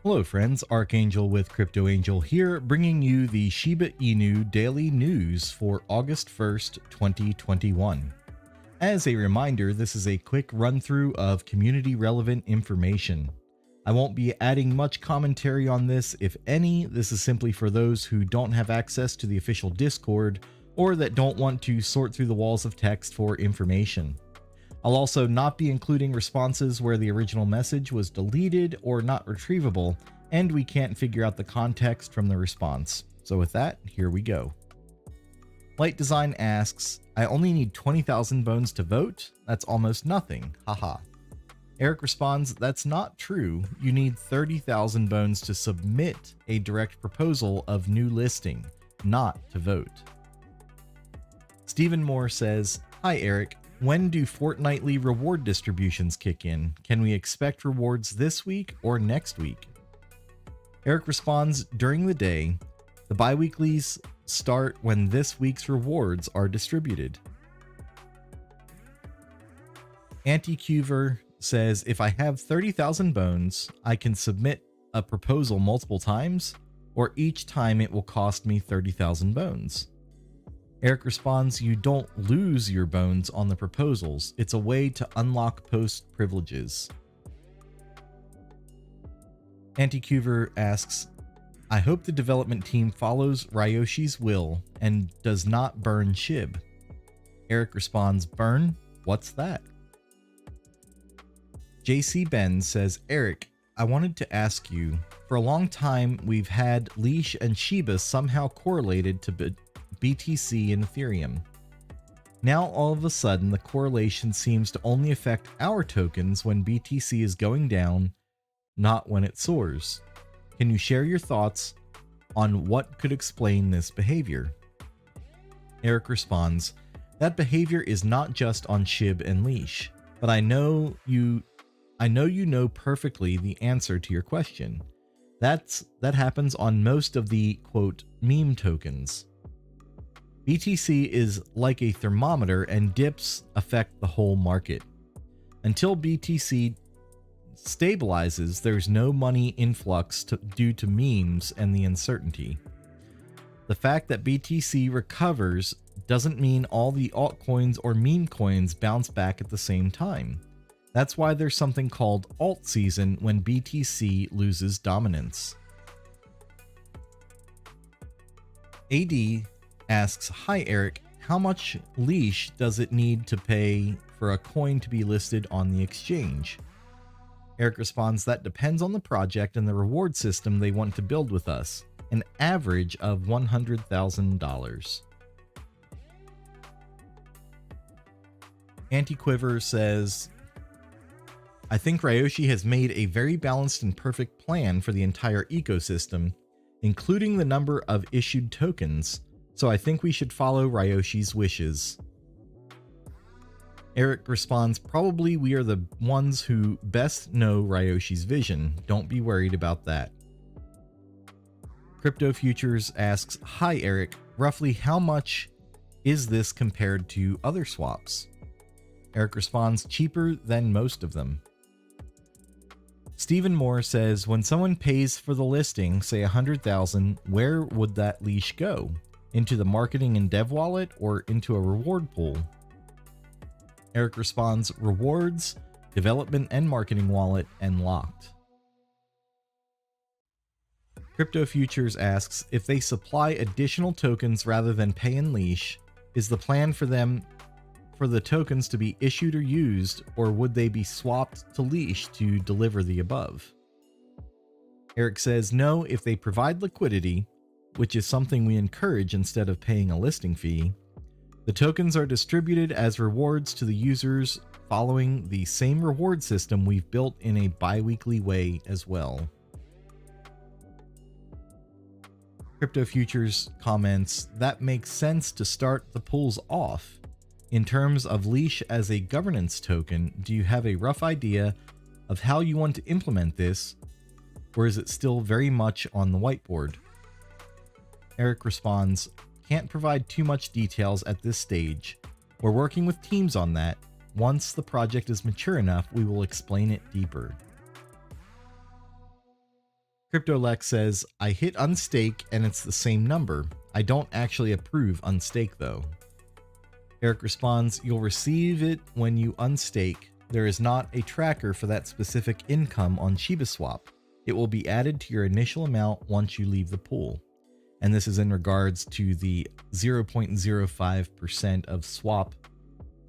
Hello friends, Archangel with CryptoAngel here, bringing you the Shiba Inu daily news for August 1st, 2021. As a reminder, this is a quick run through of community relevant information. I won't be adding much commentary on this, if any. This is simply for those who don't have access to the official Discord or that don't want to sort through the walls of text for information. I'll also not be including responses where the original message was deleted or not retrievable, and we can't figure out the context from the response. So with that, here we go. Light Design asks, I only need 20,000 bones to vote? That's almost nothing, haha. Eric responds, that's not true. You need 30,000 bones to submit a direct proposal of new listing, not to vote. Stephen Moore says, hi Eric. When do fortnightly reward distributions kick in? Can we expect rewards this week or next week? Eric responds, during the day. The bi-weeklies start when this week's rewards are distributed. Anticuver says, if I have 30,000 bones, I can submit a proposal multiple times, or each time it will cost me 30,000 bones. Eric responds, you don't lose your bones on the proposals. It's a way to unlock post privileges. Anticuver asks, I hope the development team follows Ryoshi's will and does not burn SHIB. Eric responds, burn? What's that? JC Ben says, Eric, I wanted to ask you, for a long time we've had Leash and Shiba somehow correlated to BTC and Ethereum. Now all of a sudden the correlation seems to only affect our tokens when BTC is going down, not when it soars. Can you share your thoughts on what could explain this behavior? Eric responds, that behavior is not just on SHIB and Leash, but I know you know perfectly the answer to your question. That happens on most of the quote meme tokens. BTC is like a thermometer and dips affect the whole market. Until BTC stabilizes, there's no money influx due to memes and the uncertainty. The fact that BTC recovers doesn't mean all the altcoins or meme coins bounce back at the same time. That's why there's something called alt season when BTC loses dominance. AD asks, hi Eric, how much leash does it need to pay for a coin to be listed on the exchange? Eric responds, that depends on the project and the reward system they want to build with us, an average of $100,000. Antiquiver says, I think Ryoshi has made a very balanced and perfect plan for the entire ecosystem, including the number of issued tokens. So I think we should follow Ryoshi's wishes. Eric responds, probably we are the ones who best know Ryoshi's vision. Don't be worried about that. Crypto Futures asks, hi Eric, roughly how much is this compared to other swaps? Eric responds, cheaper than most of them. Stephen Moore says, when someone pays for the listing, say 100,000, where would that leash go? Into the marketing and dev wallet or into a reward pool? Eric responds, rewards, development and marketing wallet, and locked. Crypto Futures asks, if they supply additional tokens rather than pay in leash, is the plan for the tokens to be issued or used, or would they be swapped to leash to deliver the above? Eric says, no, if they provide liquidity, which is something we encourage instead of paying a listing fee, the tokens are distributed as rewards to the users following the same reward system we've built in a bi-weekly way as well. Crypto Futures comments, that makes sense to start the pools off. In terms of leash as a governance token, do you have a rough idea of how you want to implement this, or is it still very much on the whiteboard? Eric responds, can't provide too much details at this stage. We're working with teams on that. Once the project is mature enough, we will explain it deeper. CryptoLex says, I hit unstake and it's the same number. I don't actually approve unstake though. Eric responds, you'll receive it when you unstake. There is not a tracker for that specific income on ShibaSwap. It will be added to your initial amount once you leave the pool. And this is in regards to the 0.05% of swap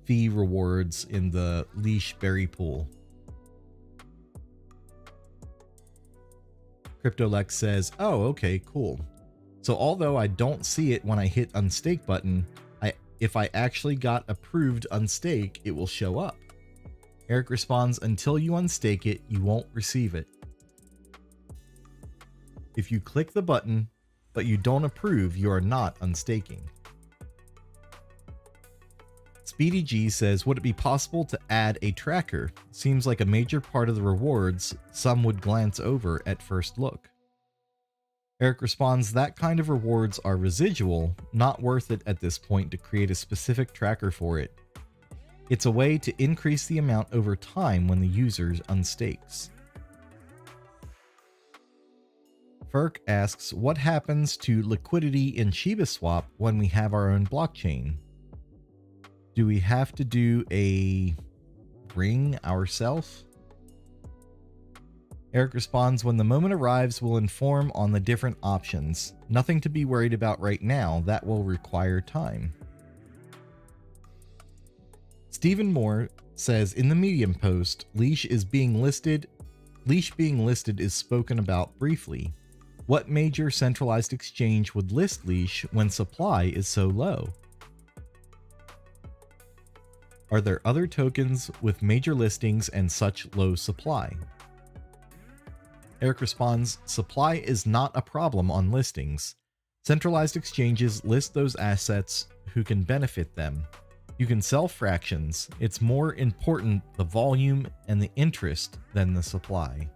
fee rewards in the Leash Berry pool. CryptoLex says, oh, okay, cool. So although I don't see it when I hit unstake button, if I actually got approved unstake, it will show up. Eric responds, until you unstake it, you won't receive it. If you click the button, but you don't approve, you are not unstaking. Speedy G says, would it be possible to add a tracker? Seems like a major part of the rewards some would glance over at first look. Eric responds, that kind of rewards are residual, not worth it at this point to create a specific tracker for it. It's a way to increase the amount over time when the user unstakes. Ferk asks, what happens to liquidity in ShibaSwap when we have our own blockchain? Do we have to do a ring ourselves? Eric responds, when the moment arrives, we'll inform on the different options. Nothing to be worried about right now. That will require time. Stephen Moore says, in the Medium post, Leash being listed is spoken about briefly. What major centralized exchange would list Leash when supply is so low? Are there other tokens with major listings and such low supply? Eric responds, supply is not a problem on listings. Centralized exchanges list those assets who can benefit them. You can sell fractions. It's more important the volume and the interest than the supply.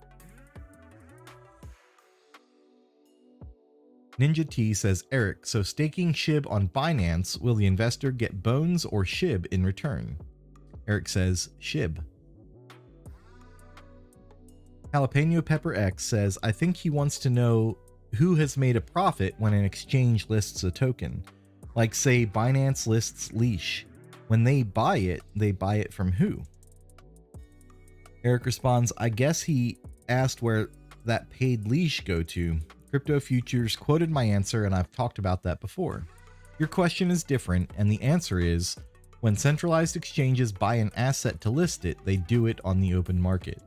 Ninja T says, Eric, so staking SHIB on Binance, will the investor get bones or SHIB in return? Eric says, SHIB. Jalapeno Pepper X says, I think he wants to know who has made a profit when an exchange lists a token. Like say Binance lists Leash. When they buy it from who? Eric responds, I guess he asked where that paid Leash go to. Crypto Futures quoted my answer and I've talked about that before. Your question is different and the answer is, when centralized exchanges buy an asset to list it, they do it on the open market.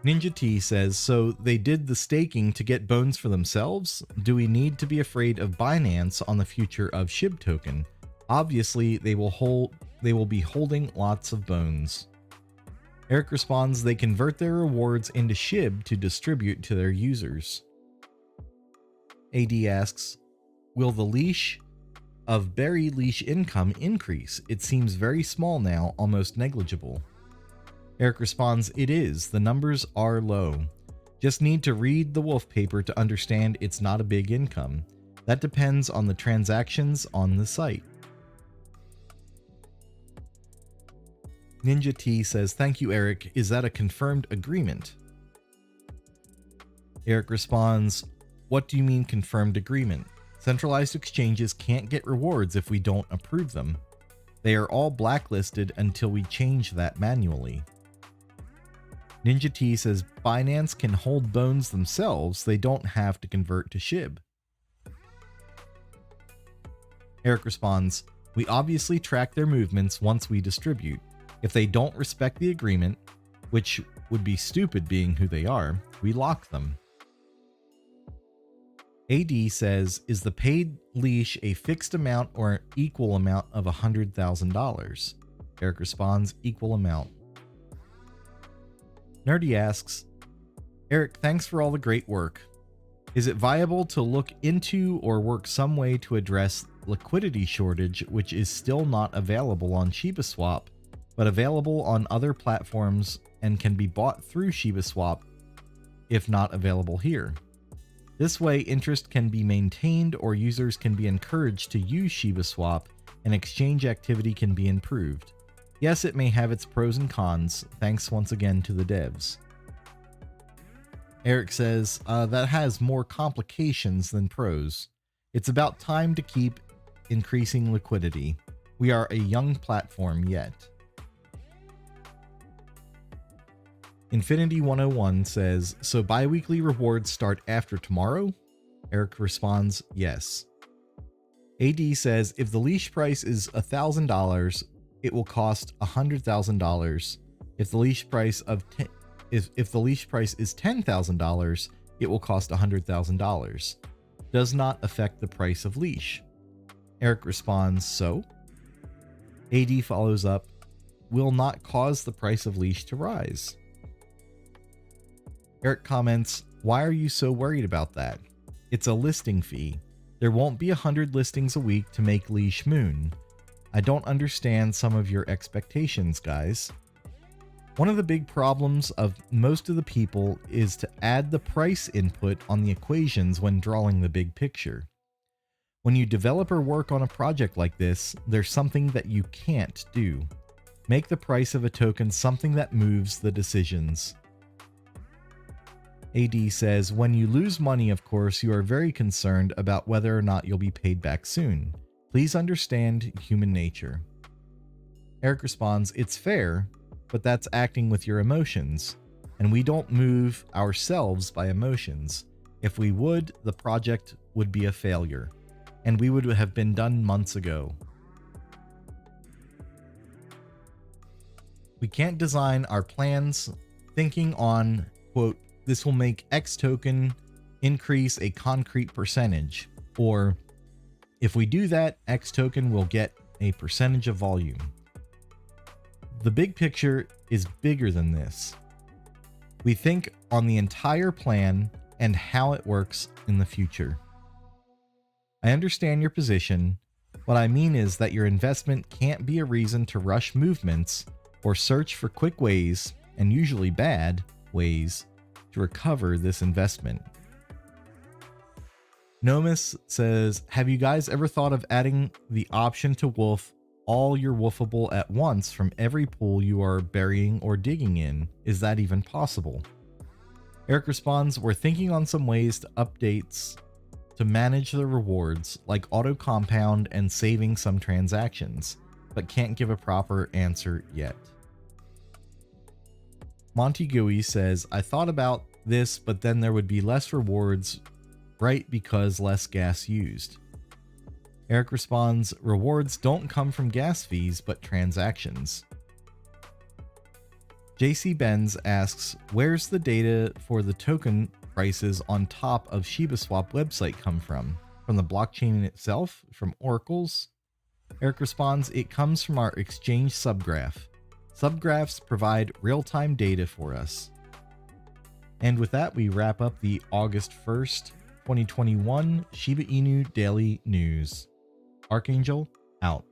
Ninja T says, so they did the staking to get bones for themselves? Do we need to be afraid of Binance on the future of SHIB token? Obviously, they will be holding lots of bones. Eric responds, they convert their rewards into SHIB to distribute to their users. AD asks, will the leash of Berry Leash income increase? It seems very small now, almost negligible. Eric responds, it is. The numbers are low. Just need to read the wolf paper to understand it's not a big income. That depends on the transactions on the site. Ninja T says, thank you, Eric. Is that a confirmed agreement? Eric responds, what do you mean confirmed agreement? Centralized exchanges can't get rewards if we don't approve them. They are all blacklisted until we change that manually. Ninja T says, Binance can hold bones themselves. They don't have to convert to SHIB. Eric responds, we obviously track their movements once we distribute. If they don't respect the agreement, which would be stupid being who they are, we lock them. AD says, is the paid leash a fixed amount or an equal amount of $100,000? Eric responds, equal amount. Nerdy asks, Eric, thanks for all the great work. Is it viable to look into or work some way to address liquidity shortage, which is still not available on ShibaSwap, but available on other platforms and can be bought through ShibaSwap if not available here? This way, interest can be maintained or users can be encouraged to use ShibaSwap and exchange activity can be improved. Yes, it may have its pros and cons. Thanks once again to the devs. Eric says, that has more complications than pros. It's about time to keep increasing liquidity. We are a young platform yet. Infinity 101 says, so bi-weekly rewards start after tomorrow? Eric responds, yes. AD says, if the leash price is $1,000, it will cost $100,000. If the leash price if the leash price is $10,000, it will cost $100,000. Does not affect the price of leash. Eric responds, so? AD follows up, will not cause the price of leash to rise. Eric comments, why are you so worried about that? It's a listing fee. There won't be 100 listings a week to make leash moon. I don't understand some of your expectations, guys. One of the big problems of most of the people is to add the price input on the equations when drawing the big picture. When you develop or work on a project like this, there's something that you can't do. Make the price of a token something that moves the decisions. AD says, when you lose money, of course, you are very concerned about whether or not you'll be paid back soon. Please understand human nature. Eric responds, it's fair, but that's acting with your emotions, and we don't move ourselves by emotions. If we would, the project would be a failure, and we would have been done months ago. We can't design our plans thinking on, quote, this will make X token increase a concrete percentage, or if we do that, X token will get a percentage of volume. The big picture is bigger than this. We think on the entire plan and how it works in the future. I understand your position. What I mean is that your investment can't be a reason to rush movements or search for quick ways, and usually bad ways, to recover this investment. Nomis says, have you guys ever thought of adding the option to wolf all your wolfable at once from every pool you are burying or digging in? Is that even possible? Eric responds, we're thinking on some ways to updates to manage the rewards, like auto compound and saving some transactions, but can't give a proper answer yet. Monty Gooey says, I thought about this, but then there would be less rewards, right? Because less gas used. Eric responds, rewards don't come from gas fees, but transactions. JC Benz asks, where's the data for the token prices on top of ShibaSwap website come from? From the blockchain itself? From oracles? Eric responds, it comes from our exchange subgraph. Subgraphs provide real-time data for us. And with that, we wrap up the August 1st, 2021 Shiba Inu Daily News. Archangel, out.